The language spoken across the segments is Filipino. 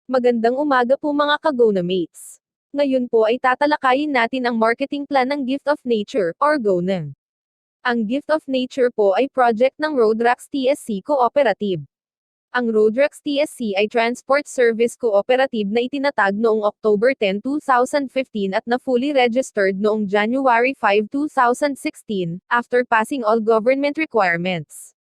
Magandang umaga po mga ka-GONA mates. Ngayon po ay tatalakayin natin ang marketing plan ng Gift of Nature, or GONA. Ang Gift of Nature po ay project ng Roadrocks TSC Cooperative. Ang Roadrocks TSC ay transport service cooperative na itinatag noong October 10, 2015 at na fully registered noong January 5, 2016, after passing all government requirements.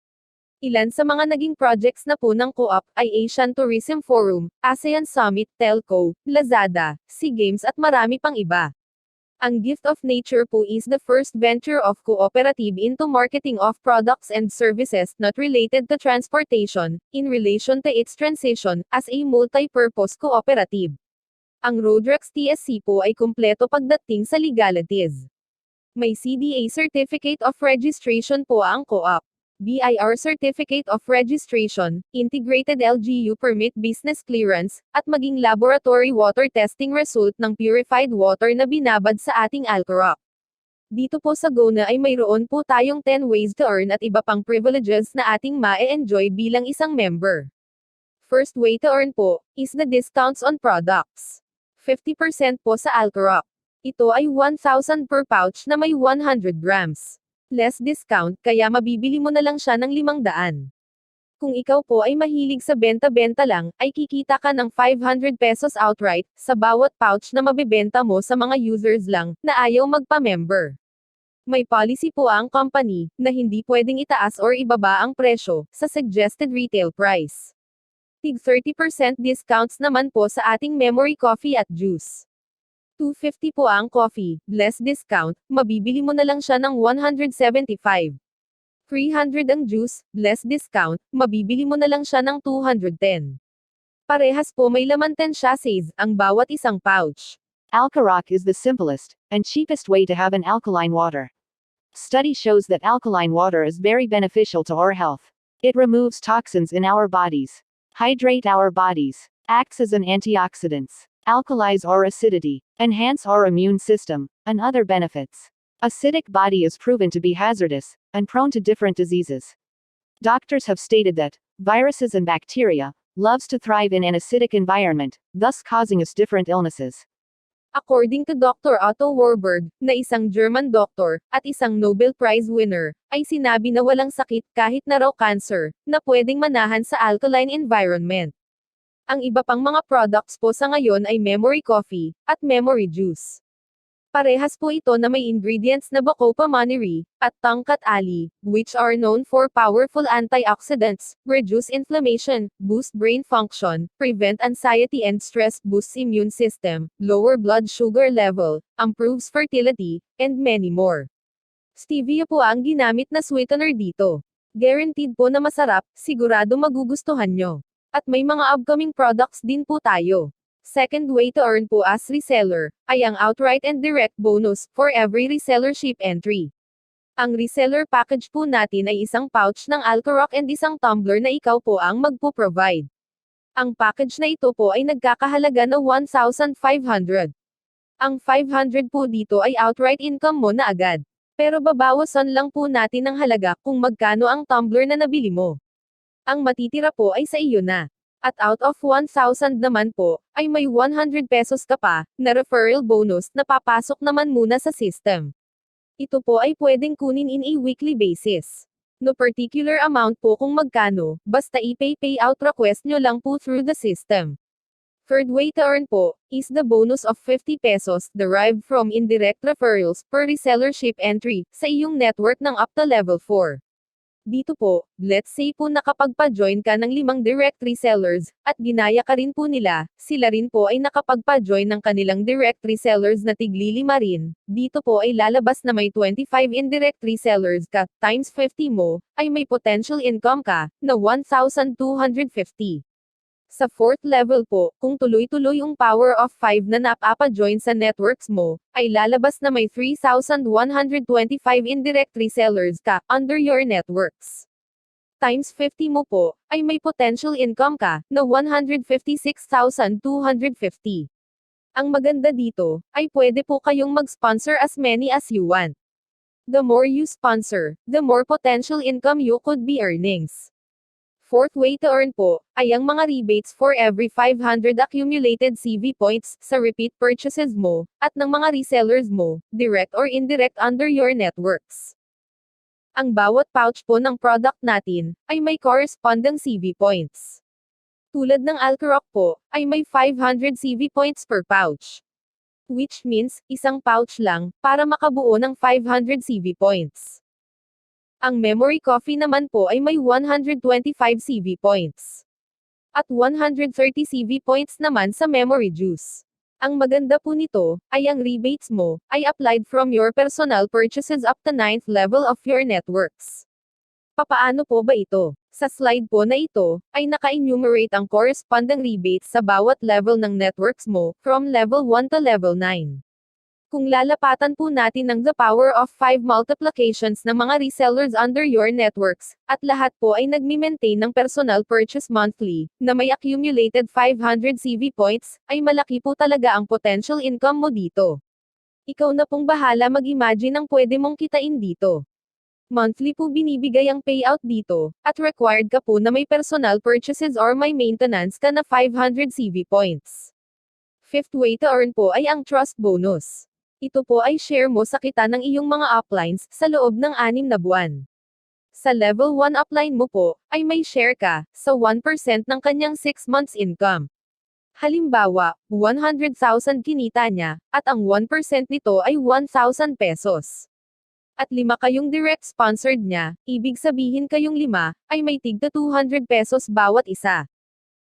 Ilan sa mga naging projects na po ng Co-op ay Asian Tourism Forum, ASEAN Summit, Telco, Lazada, SEA Games at marami pang iba. Ang Gift of Nature po is the first venture of cooperative into marketing of products and services not related to transportation, in relation to its transition as a multi-purpose cooperative. Ang Roadrocks TSC po ay kumpleto pagdating sa legalities. May CDA Certificate of Registration po ang Co-op. BIR Certificate of Registration, Integrated LGU Permit Business Clearance, at maging laboratory water testing result ng purified water na binabad sa ating Alcoroc. Dito po sa GONA ay mayroon po tayong 10 ways to earn at iba pang privileges na ating ma-enjoy bilang isang member. First way to earn po, is the discounts on products. 50% po sa Alcoroc. Ito ay 1,000 per pouch na may 100 grams. Less discount, kaya mabibili mo na lang siya ng 500. Kung ikaw po ay mahilig sa benta-benta lang, ay kikita ka ng 500 pesos outright, sa bawat pouch na mabibenta mo sa mga users lang, na ayaw magpa-member. May policy po ang company, na hindi pwedeng itaas or ibaba ang presyo, sa suggested retail price. Tig 30% discounts naman po sa ating memory coffee at juice. 250 po ang coffee, less discount, mabibili mo na lang siya ng 175. 300 ang juice, less discount, mabibili mo na lang siya ng 210. Parehas po may laman 10 sachets, ang bawat isang pouch. Alcoroc is the simplest and cheapest way to have an alkaline water. Study shows that alkaline water is very beneficial to our health. It removes toxins in our bodies, hydrate our bodies, acts as an antioxidants, alkalize our acidity, enhance our immune system, and other benefits. Acidic body is proven to be hazardous and prone to different diseases. Doctors have stated that viruses and bacteria loves to thrive in an acidic environment, thus causing us different illnesses. According to Dr. Otto Warburg, na isang German doctor, at isang Nobel Prize winner, ay sinabi na walang sakit kahit na raw cancer, na pwedeng manahan sa alkaline environment. Ang iba pang mga products po sa ngayon ay memory coffee, at memory juice. Parehas po ito na may ingredients na Bacopa monnieri, at Tongkat Ali, which are known for powerful antioxidants, reduce inflammation, boost brain function, prevent anxiety and stress, boosts immune system, lower blood sugar level, improves fertility, and many more. Stevia po ang ginamit na sweetener dito. Guaranteed po na masarap, sigurado magugustuhan nyo. At may mga upcoming products din po tayo. Second way to earn po as reseller, ay ang outright and direct bonus, for every resellership entry. Ang reseller package po natin ay isang pouch ng Alcoroc and isang tumbler na ikaw po ang magpo-provide. Ang package na ito po ay nagkakahalaga na 1,500. Ang 500 po dito ay outright income mo na agad. Pero babawasan lang po natin ang halaga kung magkano ang tumbler na nabili mo. Ang matitira po ay sa iyo na. At out of 1,000 naman po, ay may 100 pesos ka pa, na referral bonus na papasok naman muna sa system. Ito po ay pwedeng kunin in a weekly basis. No particular amount po kung magkano, basta i-pay-payout request nyo lang po through the system. Third way to earn po, is the bonus of 50 pesos, derived from indirect referrals, per resellership entry, sa iyong network ng up to level 4. Dito po, let's say po nakapagpa-join ka ng 5 direct resellers, at ginaya ka rin po nila, sila rin po ay nakapagpa-join ng kanilang direct resellers na tigli 5 rin, dito po ay lalabas na may 25 indirect resellers ka, times 50 mo, ay may potential income ka, na 1,250. Sa fourth level po, kung tuloy-tuloy yung power of 5 na napapa-join sa networks mo, ay lalabas na may 3,125 indirect resellers ka, under your networks. Times 50 mo po, ay may potential income ka, na 156,250. Ang maganda dito, ay pwede po kayong mag-sponsor as many as you want. The more you sponsor, the more potential income you could be earnings. Fourth way to earn po, ay ang mga rebates for every 500 accumulated CV points sa repeat purchases mo, at ng mga resellers mo, direct or indirect under your networks. Ang bawat pouch po ng product natin, ay may corresponding CV points. Tulad ng Alcaroc po, ay may 500 CV points per pouch. Which means, isang pouch lang, para makabuo ng 500 CV points. Ang Memory Coffee naman po ay may 125 CV points. At 130 CV points naman sa Memory Juice. Ang maganda po nito, ay ang rebates mo, ay applied from your personal purchases up to 9th level of your networks. Papaano po ba ito? Sa slide po na ito, ay naka-enumerate ang corresponding rebates sa bawat level ng networks mo, from level 1 to level 9. Kung lalapatan po natin ng the power of 5 multiplications ng mga resellers under your networks, at lahat po ay nagmi-maintain ng personal purchase monthly, na may accumulated 500 CV points, ay malaki po talaga ang potential income mo dito. Ikaw na pong bahala mag-imagine ang pwede mong kitain dito. Monthly po binibigay ang payout dito, at required ka po na may personal purchases or may maintenance ka na 500 CV points. Fifth way to earn po ay ang trust bonus. Ito po ay share mo sa kita ng iyong mga uplines sa loob ng 6 na buwan. Sa level 1 upline mo po, ay may share ka sa 1% ng kanyang 6 months income. Halimbawa, 100,000 kinita niya, at ang 1% nito ay 1,000 pesos. At 5 kayong direct sponsored niya, ibig sabihin kayong 5, ay may tigda 200 pesos bawat isa.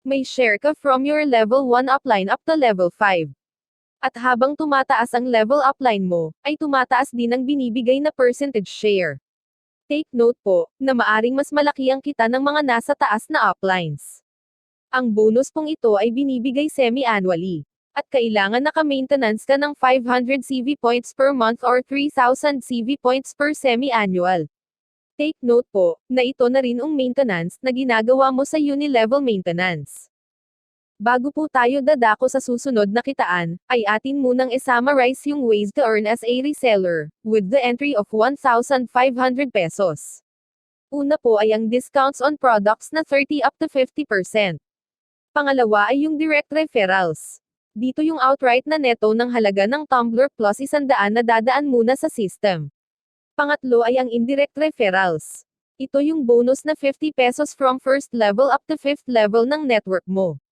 May share ka from your level 1 upline up to level 5. At habang tumataas ang level upline mo, ay tumataas din ang binibigay na percentage share. Take note po, na maaring mas malaki ang kita ng mga nasa taas na uplines. Ang bonus pong ito ay binibigay semi-annually. At kailangan naka-maintenance ka ng 500 CV points per month or 3,000 CV points per semi-annual. Take note po, na ito na rin ang maintenance na ginagawa mo sa uni-level maintenance. Bago po tayo dadako sa susunod na kitaan, ay atin munang i-summarize yung ways to earn as a reseller, with the entry of 1,500 pesos. Una po ay ang discounts on products na 30 up to 50%. Pangalawa ay yung direct referrals. Dito yung outright na neto ng halaga ng tumbler plus 100 na dadaan muna sa system. Pangatlo ay ang indirect referrals. Ito yung bonus na 50 pesos from first level up to 5th level ng network mo.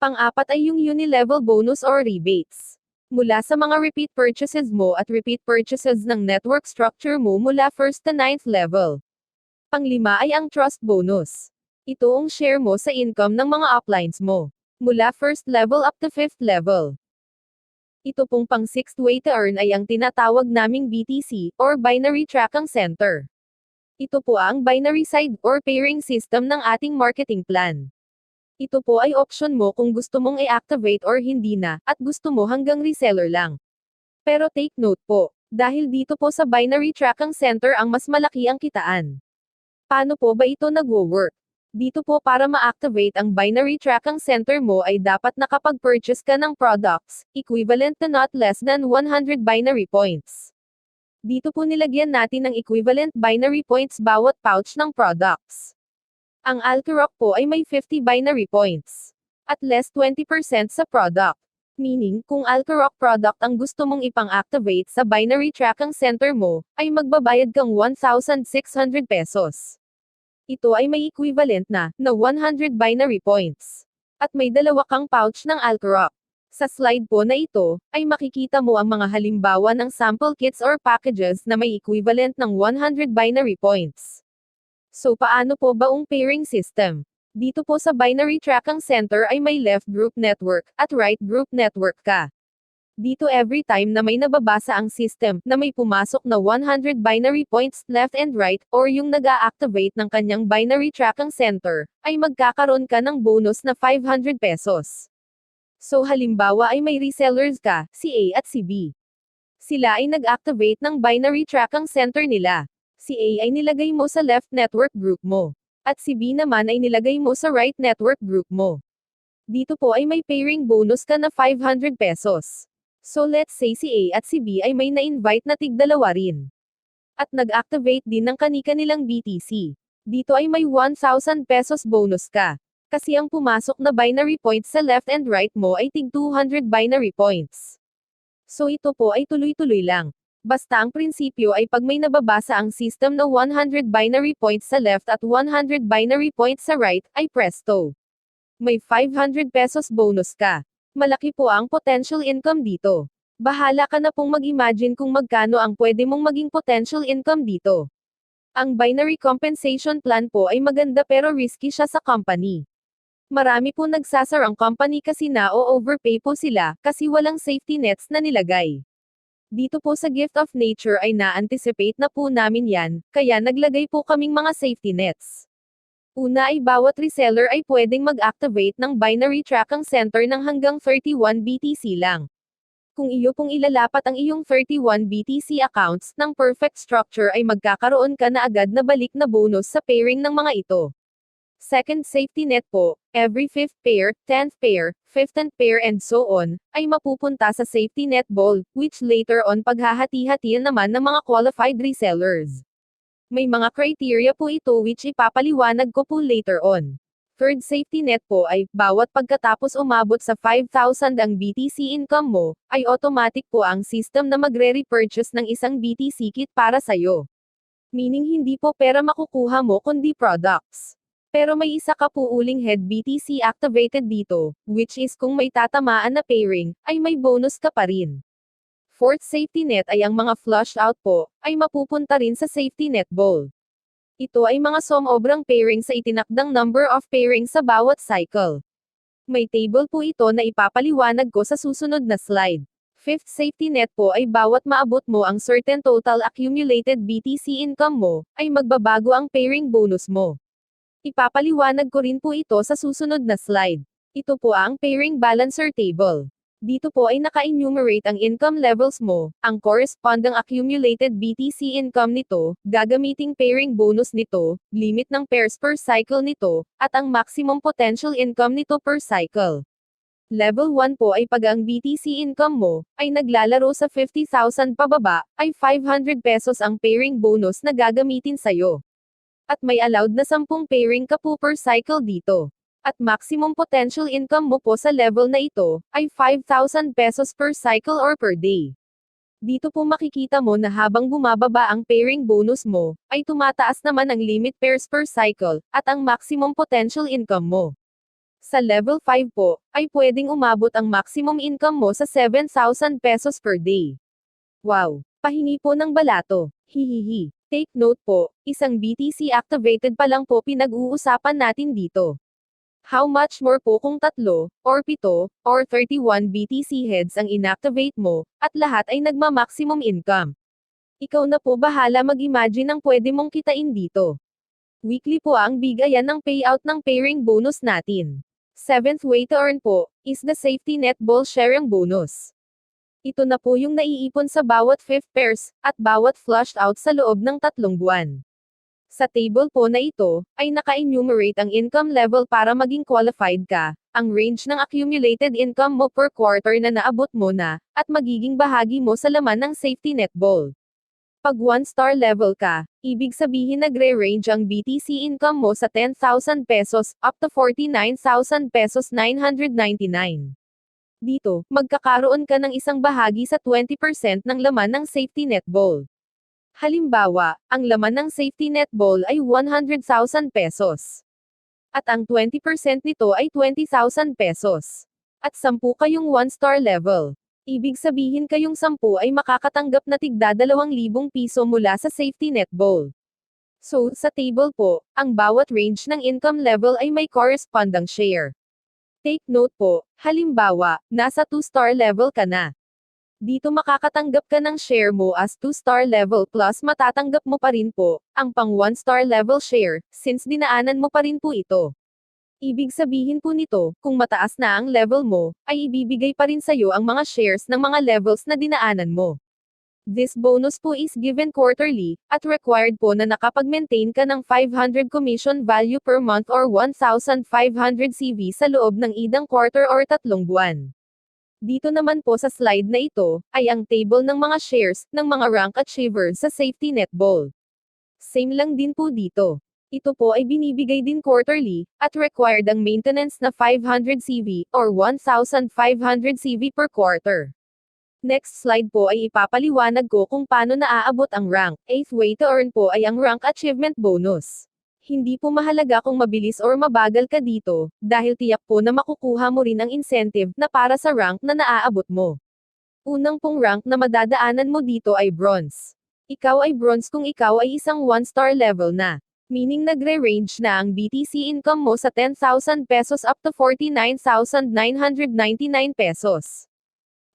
Pang-apat ay yung uni-level bonus or rebates. Mula sa mga repeat purchases mo at repeat purchases ng network structure mo mula 1st to 9th level. Pang-lima ay ang trust bonus. Ito ang share mo sa income ng mga uplines mo. Mula 1st level up to 5th level. Ito pong pang-6th way to earn ay ang tinatawag naming BTC, or Binary Tracking Center. Ito po ang binary side, or pairing system ng ating marketing plan. Ito po ay option mo kung gusto mong i-activate or hindi na, at gusto mo hanggang reseller lang. Pero take note po, dahil dito po sa Binary Tracking Center ang mas malaki ang kitaan. Paano po ba ito nagwo-work? Dito po para ma-activate ang Binary Tracking Center mo ay dapat nakapag-purchase ka ng products, equivalent to not less than 100 binary points. Dito po nilagyan natin ng equivalent binary points bawat pouch ng products. Ang Alcaroc po ay may 50 binary points. At less 20% sa product. Meaning, kung Alcaroc product ang gusto mong ipang-activate sa Binary Tracking Center mo, ay magbabayad kang 1,600 pesos. Ito ay may equivalent na 100 binary points. At may 2 kang pouch ng Alcaroc. Sa slide po na ito, ay makikita mo ang mga halimbawa ng sample kits or packages na may equivalent ng 100 binary points. So paano po ba ang pairing system? Dito po sa Binary Tracking Center ay may left group network, at right group network ka. Dito every time na may nababasa ang system, na may pumasok na 100 binary points left and right, or yung nag-a-activate ng kanyang Binary Tracking Center, ay magkakaroon ka ng bonus na 500 pesos. So halimbawa ay may resellers ka, si A at si B. Sila ay nag-activate ng Binary Tracking Center nila. Si A ay nilagay mo sa left network group mo. At si B naman ay nilagay mo sa right network group mo. Dito po ay may pairing bonus ka na 500 pesos. So let's say si A at si B ay may na-invite na tig-2 rin. At nag-activate din ng kani-kanilang BTC. Dito ay may 1,000 pesos bonus ka. Kasi ang pumasok na binary points sa left and right mo ay tig 200 binary points. So ito po ay tuloy-tuloy lang. Basta ang prinsipyo ay pag may nababasa ang system na 100 binary points sa left at 100 binary points sa right, ay presto. May 500 pesos bonus ka. Malaki po ang potential income dito. Bahala ka na pong mag-imagine kung magkano ang pwede mong maging potential income dito. Ang binary compensation plan po ay maganda pero risky siya sa company. Marami po nagsasar ang company kasi na-overpay po sila, kasi walang safety nets na nilagay. Dito po sa Gift of Nature ay na-anticipate na po namin yan, kaya naglagay po kaming mga safety nets. Una ay bawat reseller ay pwedeng mag-activate ng binary tracking center ng hanggang 31 BTC lang. Kung iyo pong ilalapat ang iyong 31 BTC accounts ng perfect structure ay magkakaroon ka na agad na balik na bonus sa pairing ng mga ito. Second safety net po, every 5th pair, 10th pair, 15th pair and so on, ay mapupunta sa safety net ball, which later on paghahati-hatian naman ng mga qualified resellers. May mga criteria po ito which ipapaliwanag ko po later on. Third safety net po ay, bawat pagkatapos umabot sa 5,000 ang BTC income mo, ay automatic po ang system na magre-repurchase ng isang BTC kit para sa'yo. Meaning hindi po pera makukuha mo kundi products. Pero may isa ka po uling head BTC activated dito, which is kung may tatamaan na pairing, ay may bonus ka pa rin. Fourth safety net ay ang mga flushed out po, ay mapupunta rin sa safety net ball. Ito ay mga somobrang pairing sa itinakdang number of pairing sa bawat cycle. May table po ito na ipapaliwanag ko sa susunod na slide. Fifth safety net po ay bawat maabot mo ang certain total accumulated BTC income mo, ay magbabago ang pairing bonus mo. Ipapaliwanag ko rin po ito sa susunod na slide. Ito po ang pairing balancer table. Dito po ay naka-enumerate ang income levels mo, ang corresponding accumulated BTC income nito, gagamiting pairing bonus nito, limit ng pairs per cycle nito, at ang maximum potential income nito per cycle. Level 1 po ay pag ang BTC income mo, ay naglalaro sa 50,000 pababa, ay 500 pesos ang pairing bonus na gagamitin sa'yo. At may allowed na 10 pairing ka po per cycle dito. At maximum potential income mo po sa level na ito, ay 5,000 pesos per cycle or per day. Dito po makikita mo na habang bumababa ang pairing bonus mo, ay tumataas naman ang limit pairs per cycle, at ang maximum potential income mo. Sa level 5 po, ay pwedeng umabot ang maximum income mo sa 7,000 pesos per day. Wow! Pahingi po ng balato. Hihihi. Take note po, isang BTC activated pa lang po pinag-uusapan natin dito. How much more po kung 3, or 7, or 31 BTC heads ang inactivate mo, at lahat ay nagma-maximum income. Ikaw na po bahala mag-imagine ang pwede mong kitain dito. Weekly po ang bigayan ng payout ng pairing bonus natin. Seventh way to earn po, is the safety net ball sharing bonus. Ito na po yung naiipon sa bawat 5th pairs, at bawat flushed out sa loob ng 3 buwan. Sa table po na ito, ay naka-enumerate ang income level para maging qualified ka, ang range ng accumulated income mo per quarter na naabot mo na, at magiging bahagi mo sa laman ng safety net ball. Pag 1-star level ka, ibig sabihin nagre-range ang BTC income mo sa 10,000 pesos, up to 49,000 pesos 999. Dito, magkakaroon ka ng isang bahagi sa 20% ng laman ng safety net ball. Halimbawa, ang laman ng safety net ball ay 100,000 pesos. At ang 20% nito ay 20,000 pesos. At 10 kayong 1-star level. Ibig sabihin kayong 10 ay makakatanggap na tigda 2,000 piso mula sa safety net ball. So, sa table po, ang bawat range ng income level ay may corresponding share. Take note po, halimbawa, nasa 2-star level ka na. Dito makakatanggap ka ng share mo as 2-star level plus matatanggap mo pa rin po, ang pang 1-star level share, since dinaanan mo pa rin po ito. Ibig sabihin po nito, kung mataas na ang level mo, ay ibibigay pa rin sa'yo ang mga shares ng mga levels na dinaanan mo. This bonus po is given quarterly, at required po na nakapag-maintain ka ng 500 commission value per month or 1,500 CV sa loob ng idang quarter or 3 buwan. Dito naman po sa slide na ito, ay ang table ng mga shares, ng mga rank achievers sa safety net ball. Same lang din po dito. Ito po ay binibigay din quarterly, at required ang maintenance na 500 CV, or 1,500 CV per quarter. Next slide po ay ipapaliwanag ko kung paano naaabot ang rank. 8th way to earn po ay ang rank achievement bonus. Hindi po mahalaga kung mabilis or mabagal ka dito, dahil tiyak po na makukuha mo rin ang incentive na para sa rank na naaabot mo. Unang pong rank na madadaanan mo dito ay bronze. Ikaw ay bronze kung ikaw ay isang 1-star level na. Meaning nagre-range na ang BTC income mo sa 10,000 pesos up to 49,999 pesos.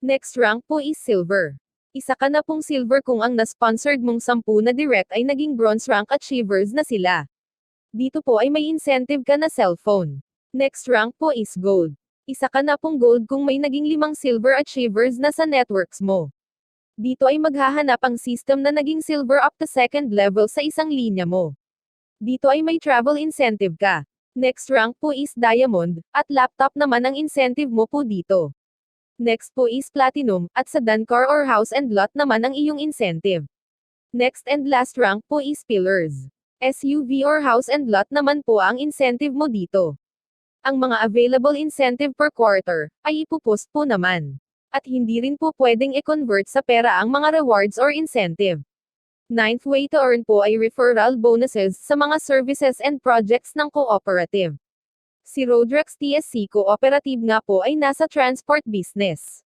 Next rank po is silver. Isa ka na pong silver kung ang na-sponsored mong 10 na direct ay naging bronze rank achievers na sila. Dito po ay may incentive ka na cellphone. Next rank po is gold. Isa ka na pong gold kung may naging 5 silver achievers na sa networks mo. Dito ay maghahanap ang system na naging silver up to 2nd level sa isang linya mo. Dito ay may travel incentive ka. Next rank po is diamond, at laptop naman ang incentive mo po dito. Next po is platinum, at sa car or house and lot naman ang iyong incentive. Next and last rank po is pillars. SUV or house and lot naman po ang incentive mo dito. Ang mga available incentive per quarter, ay ipupost po naman. At hindi rin po pwedeng i-convert sa pera ang mga rewards or incentive. 9th way to earn po ay referral bonuses sa mga services and projects ng cooperative. Si Rodrex TSC Cooperative nga po ay nasa transport business.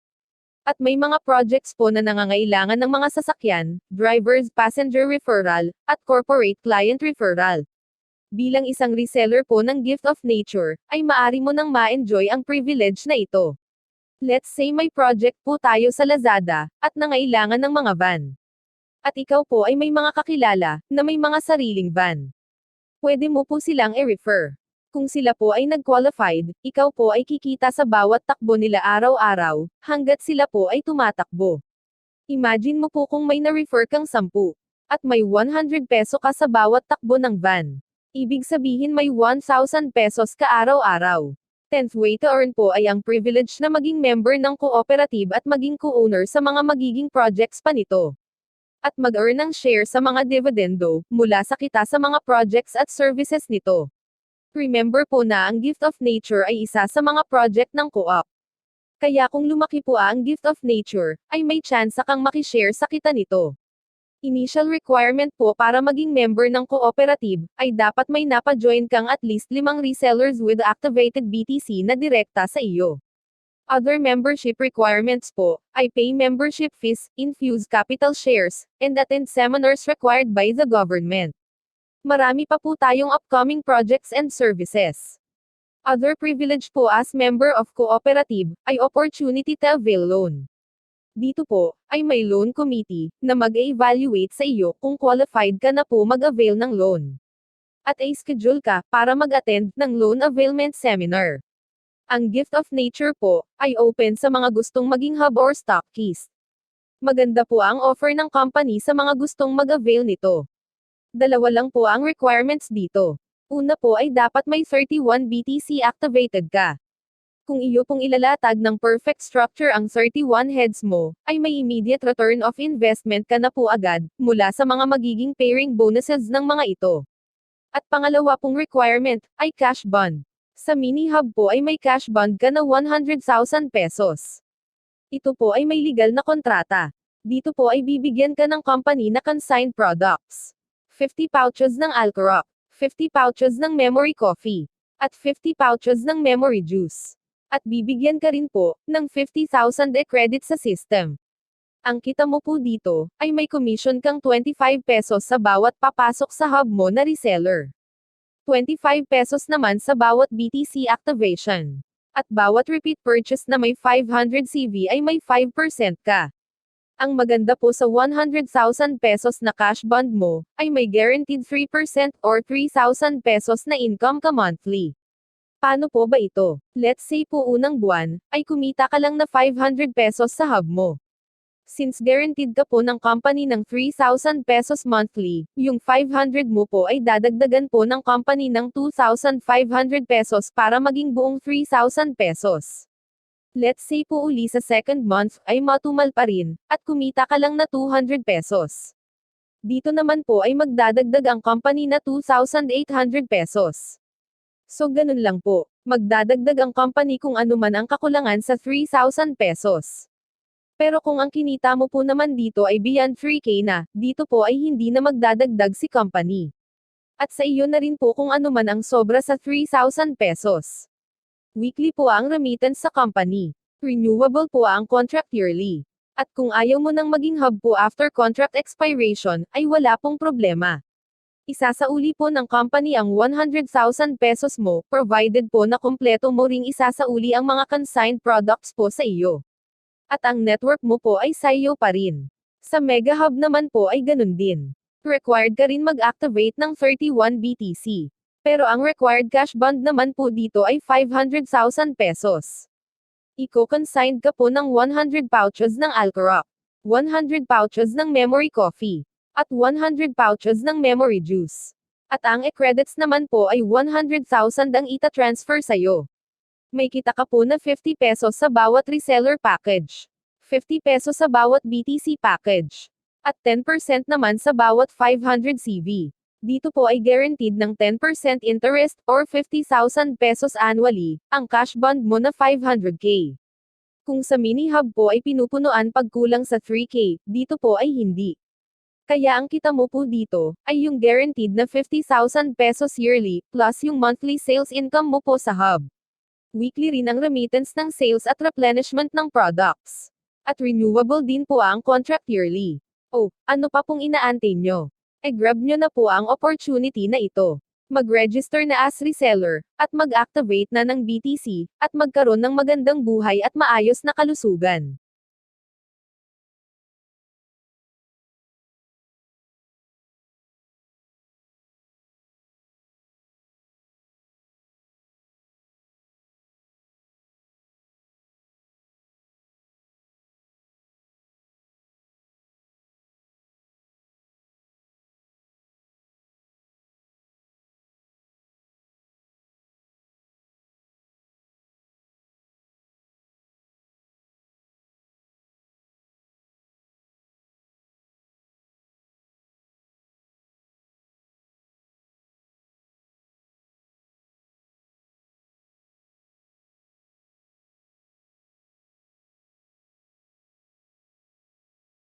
At may mga projects po na nangangailangan ng mga sasakyan, drivers passenger referral, at corporate client referral. Bilang isang reseller po ng Gift of Nature, ay maari mo nang ma-enjoy ang privilege na ito. Let's say may project po tayo sa Lazada, at nangailangan ng mga van. At ikaw po ay may mga kakilala, na may mga sariling van. Pwede mo po silang i-refer. Kung sila po ay nag-qualified, ikaw po ay kikita sa bawat takbo nila araw-araw, hanggat sila po ay tumatakbo. Imagine mo po kung may na-refer kang 10, at may 100 peso ka sa bawat takbo ng van. Ibig sabihin may 1,000 pesos ka araw-araw. 10th way to earn po ay ang privilege na maging member ng cooperative at maging co-owner sa mga magiging projects pa nito. At mag-earn ng share sa mga dividendo, mula sa kita sa mga projects at services nito. Remember po na ang Gift of Nature ay isa sa mga project ng co-op. Kaya kung lumaki po ang Gift of Nature, ay may chance kang makishare sa kita nito. Initial requirement po para maging member ng cooperative, ay dapat may napa-join kang at least 5 resellers with activated BTC na direkta sa iyo. Other membership requirements po, ay pay membership fees, infuse capital shares, and attend seminars required by the government. Marami pa po tayong upcoming projects and services. Other privilege po as member of cooperative, ay opportunity to avail loan. Dito po, ay may loan committee, na mag-evaluate sa iyo kung qualified ka na po mag-avail ng loan. At i-schedule ka, para mag-attend, ng loan availment seminar. Ang Gift of Nature po, ay open sa mga gustong maging hub or stockist. Maganda po ang offer ng company sa mga gustong mag-avail nito. 2 lang po ang requirements dito. Una po ay dapat may 31 BTC activated ka. Kung iyo pong ilalatag ng perfect structure ang 31 heads mo, ay may immediate return of investment ka na po agad, mula sa mga magiging pairing bonuses ng mga ito. At pangalawa pong requirement, ay cash bond. Sa mini hub po ay may cash bond ka na 100,000 pesos. Ito po ay may legal na kontrata. Dito po ay bibigyan ka ng company na consigned products. 50 pouches ng Alcoroc, 50 pouches ng Memory Coffee, at 50 pouches ng Memory Juice. At bibigyan ka rin po, ng 50,000 e-credit sa system. Ang kita mo po dito, ay may commission kang 25 pesos sa bawat papasok sa hub mo na reseller. 25 pesos naman sa bawat BTC activation. At bawat repeat purchase na may 500 CV ay may 5% ka. Ang maganda po sa 100,000 pesos na cash bond mo, ay may guaranteed 3% or 3,000 pesos na income ka monthly. Paano po ba ito? Let's say po unang buwan, ay kumita ka lang na 500 pesos sa hub mo. Since guaranteed ka po ng company ng 3,000 pesos monthly, yung 500 mo po ay dadagdagan po ng company ng 2,500 pesos para maging buong 3,000 pesos. Let's say po uli sa second month, ay matumal pa rin, at kumita ka lang na 200 pesos. Dito naman po ay magdadagdag ang company na 2,800 pesos. So ganun lang po. Magdadagdag ang company kung ano man ang kakulangan sa 3,000 pesos. Pero kung ang kinita mo po naman dito ay beyond 3K na, dito po ay hindi na magdadagdag si company. At sa iyo na rin po kung ano man ang sobra sa 3,000 pesos. Weekly po ang remittance sa company. Renewable po ang contract yearly. At kung ayaw mo nang maging hub po after contract expiration, ay wala pong problema. Isasauli po ng company ang 100,000 pesos mo, provided po na kumpleto mo ring isasauli ang mga consigned products po sa iyo. At ang network mo po ay sa iyo pa rin. Sa Mega Hub naman po ay ganun din. Required ka rin mag-activate ng 31 BTC. Pero ang required cash bond naman po dito ay 500,000 pesos. Iko-consigned ka po ng 100 pouches ng Alcaroc, 100 pouches ng Memory Coffee, at 100 pouches ng Memory Juice. At ang e-credits naman po ay 100,000 ang ita-transfer sa'yo. May kita ka po na 50 pesos sa bawat reseller package, 50 pesos sa bawat BTC package, at 10% naman sa bawat 500 CV. Dito po ay guaranteed ng 10% interest or 50,000 pesos annually, ang cash bond mo na 500k. Kung sa mini hub po ay pinupunuan pagkulang sa 3k, dito po ay hindi. Kaya ang kita mo po dito, ay yung guaranteed na 50,000 pesos yearly, plus yung monthly sales income mo po sa hub. Weekly rin ang remittance ng sales at replenishment ng products. At renewable din po ang contract yearly. Oh, ano pa pong inaantay nyo? Grab nyo na po ang opportunity na ito. Mag-register na as reseller, at mag-activate na ng BTC, at magkaroon ng magandang buhay at maayos na kalusugan.